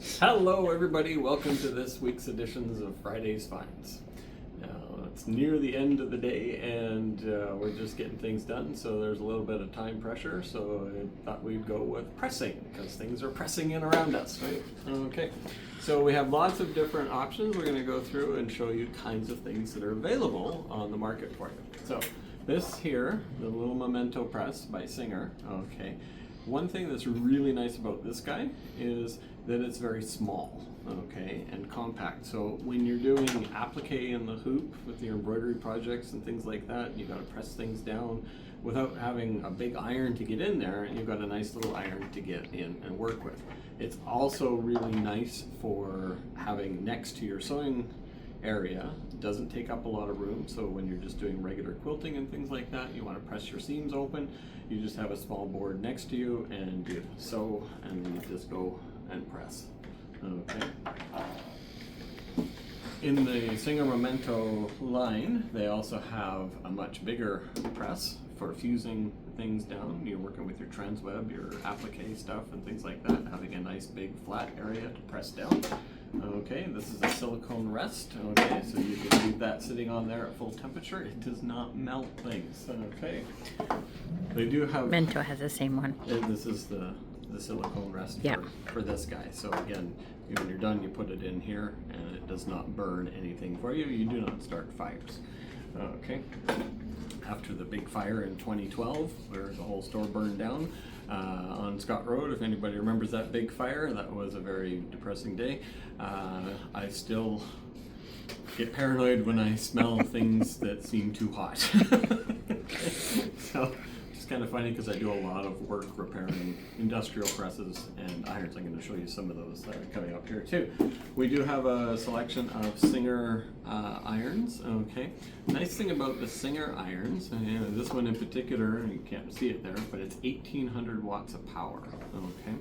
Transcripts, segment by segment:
Hello everybody, welcome to this week's editions of Friday's Finds. Now, it's near the end of the day and we're just getting things done, so there's a little bit of time pressure, so I thought we'd go with pressing, because things are pressing in around us, right? Okay, so we have lots of different options. We're going to go through and show you kinds of things that are available on the market for you. So this here, the little memento press by Singer, okay. One thing that's really nice about this guy is that it's very small, okay, and compact. So when you're doing applique in the hoop with your embroidery projects and things like that, you got to press things down without having a big iron to get in there, and you've got a nice little iron to get in and work with. It's also really nice for having next to your sewing area. It doesn't take up a lot of room, so when you're just doing regular quilting and things like that, you want to press your seams open, you just have a small board next to you and you sew and you just go and press. Okay. In the Singer Memento line, they also have a much bigger press for fusing things down. You're working with your transweb, your applique stuff and things like that, having a nice big flat area to press down. Okay, this is a silicone rest. Okay, so you can leave that sitting on there at full temperature. It does not melt things. Okay, they do have. Mento has the same one. This is the silicone rest Yeah. for this guy. So again, when you're done, you put it in here, and it does not burn anything for you. You do not start fires. Okay. After the big fire in 2012, where the whole store burned down on Scott Road, if anybody remembers that big fire, that was a very depressing day. I still get paranoid when I smell things that seem too hot. So it's kind of funny because I do a lot of work repairing industrial presses and irons. I'm going to show you some of those that are coming up here too. We do have a selection of Singer irons. Okay, nice thing about the Singer irons, and this one in particular, you can't see it there, but it's 1800 watts of power. Okay,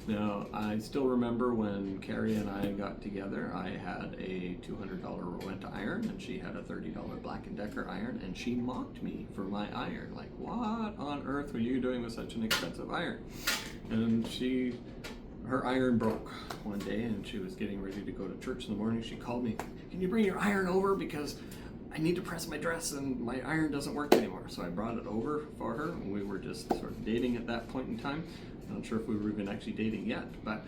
now I still remember when Carrie and I got together, I had a $200 Rowenta iron and she had a $30 Black & Decker iron, and she mocked me for my iron, like, what on earth were you doing with such an expensive iron? And her iron broke one day and she was getting ready to go to church in the morning. She called me, can you bring your iron over, because I need to press my dress and my iron doesn't work anymore. So I brought it over for her, and we were just sort of dating at that point in time. Not sure if we were even actually dating yet, but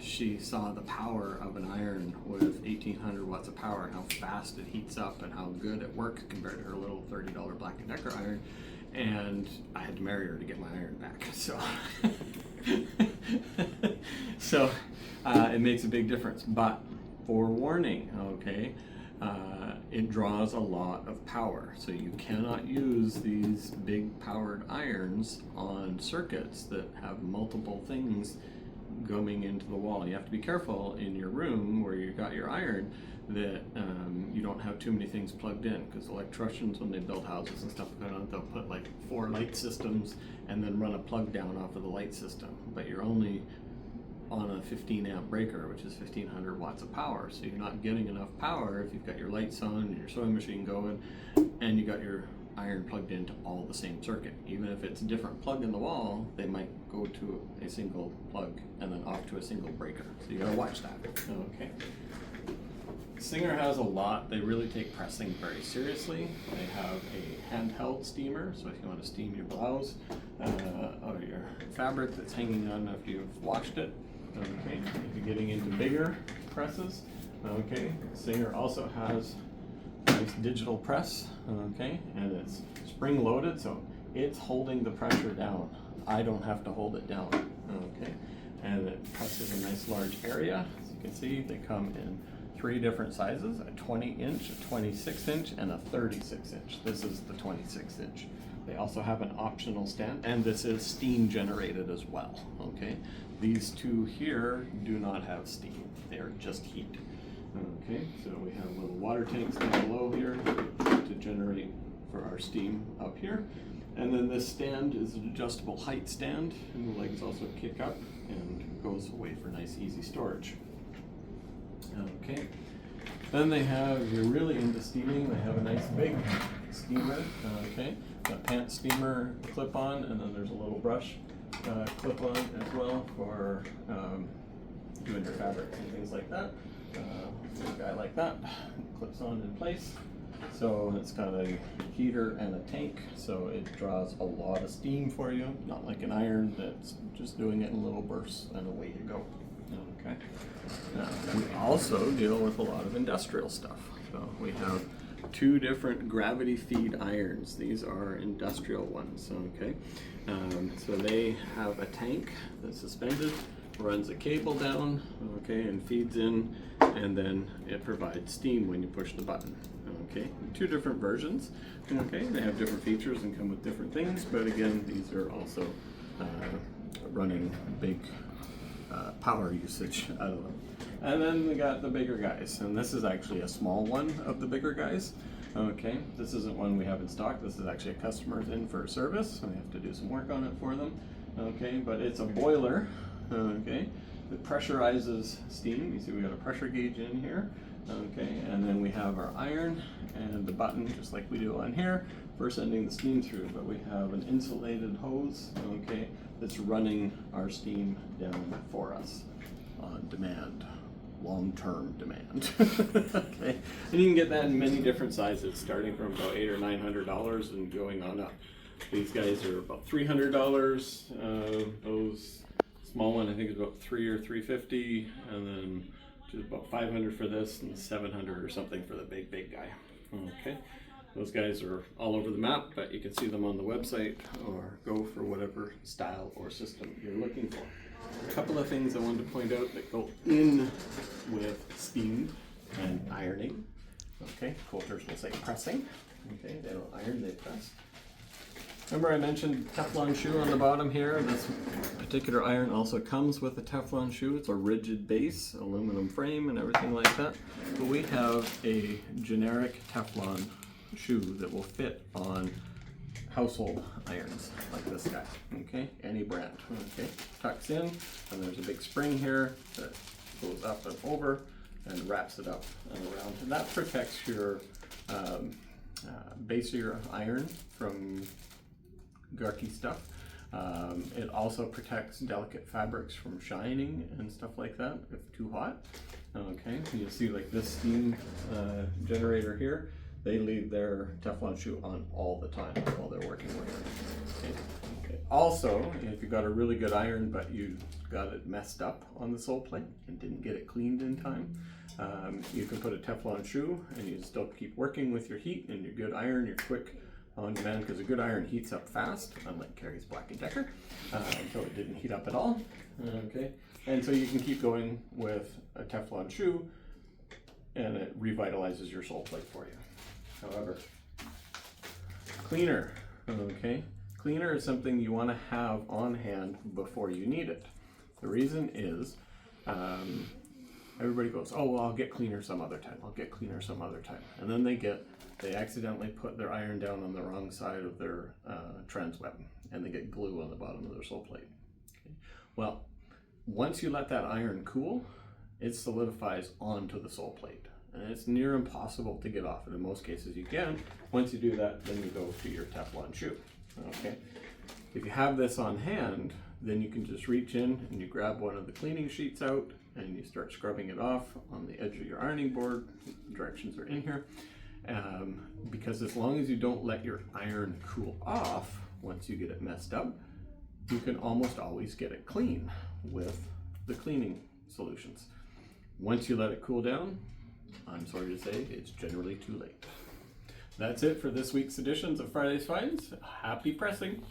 she saw the power of an iron with 1800 watts of power, and how fast it heats up and how good it works compared to her little $30 Black & Decker iron. And I had to marry her to get my iron back. So, it makes a big difference. But forewarning, okay, it draws a lot of power. So you cannot use these big powered irons on circuits that have multiple things going into the wall. You have to be careful in your room where you got your iron that you don't have too many things plugged in, because electricians, when they build houses and stuff like that, they'll put like 4 light systems and then run a plug down off of the light system, but you're only on a 15 amp breaker, which is 1500 watts of power, so you're not getting enough power if you've got your lights on and your sewing machine going and you got your iron plugged into all the same circuit. Even if it's a different plug in the wall, they might go to a single plug and then off to a single breaker, so you gotta watch that. Okay. Singer has a lot. They really take pressing very seriously. They have a handheld steamer, so if you want to steam your blouse or your fabric that's hanging on after you've washed it. Okay, if you're getting into bigger presses, okay, Singer also has a nice digital press, okay, and it's spring loaded, so it's holding the pressure down. I don't have to hold it down, okay, and it presses a nice large area. As you can see, they come in 3 different sizes, a 20 inch, a 26 inch, and a 36 inch. This is the 26 inch. They also have an optional stand, and this is steam generated as well, okay? These two here do not have steam. They are just heat. Okay, so we have little water tanks down below here to generate for our steam up here. And then this stand is an adjustable height stand, and the legs also kick up and goes away for nice easy storage. Okay, then they have, if you're really into steaming, they have a nice big steamer, okay, a pant steamer clip on, and then there's a little brush clip on as well for doing your fabric and things like that. A guy like that clips on in place. So it's got a heater and a tank, so it draws a lot of steam for you, not like an iron that's just doing it in little bursts and away you go. Okay. We also deal with a lot of industrial stuff. So we have 2 different gravity feed irons. These are industrial ones. Okay. So they have a tank that's suspended, runs a cable down, okay, and feeds in, and then it provides steam when you push the button. Okay, 2 different versions. Okay, they have different features and come with different things, but again, these are also running big power usage out of them. And then we got the bigger guys, and this is actually a small one of the bigger guys. Okay, this isn't one we have in stock. This is actually a customer's in for a service, so we have to do some work on it for them. Okay, but it's a boiler. Okay, that pressurizes steam. You see we got a pressure gauge in here. Okay, and then we have our iron and the button, just like we do on here, for sending the steam through. But we have an insulated hose, okay, that's running our steam down for us on demand, long-term demand. Okay, and you can get that in many different sizes, starting from about $800 or $900 and going on up. These guys are about $300. Those small one I think is about $300 or $350, and then just about $500 for this and $700 or something for the big guy. Okay, those guys are all over the map, but you can see them on the website or go for whatever style or system you're looking for. A couple of things I wanted to point out that go in with steam and ironing. Okay, quilters will say pressing. Okay, they don't iron, they press. Remember I mentioned Teflon shoe on the bottom here? This particular iron also comes with a Teflon shoe. It's a rigid base, aluminum frame and everything like that. But we have a generic Teflon shoe that will fit on household irons like this guy. Okay, any brand. Okay, tucks in, and there's a big spring here that goes up and over and wraps it up and around. And that protects your base of your iron from gurky stuff. It also protects delicate fabrics from shining and stuff like that if too hot. Okay, you see like this steam generator here, they leave their Teflon shoe on all the time while they're working with it. Okay. Okay. Also, if you got a really good iron but you got it messed up on the sole plate and didn't get it cleaned in time, you can put a Teflon shoe and you still keep working with your heat and your good iron, your quick on demand, because a good iron heats up fast, unlike Carrie's Black & Decker, so it didn't heat up at all. Okay, and so you can keep going with a Teflon shoe and it revitalizes your sole plate for you. However, cleaner, okay, cleaner is something you want to have on hand before you need it. The reason is everybody goes, oh well, I'll get cleaner some other time, I'll get cleaner some other time, and then they accidentally put their iron down on the wrong side of their transweb, and they get glue on the bottom of their sole plate. Okay. Well, once you let that iron cool, it solidifies onto the sole plate, and it's near impossible to get off. And in most cases you can. Once you do that, then you go to your Teflon shoe. Okay. If you have this on hand, then you can just reach in and you grab one of the cleaning sheets out and you start scrubbing it off on the edge of your ironing board. Directions are in here. Because as long as you don't let your iron cool off once you get it messed up, you can almost always get it clean with the cleaning solutions. Once you let it cool down, I'm sorry to say, it's generally too late. That's it for this week's editions of Friday's Finds. Happy pressing!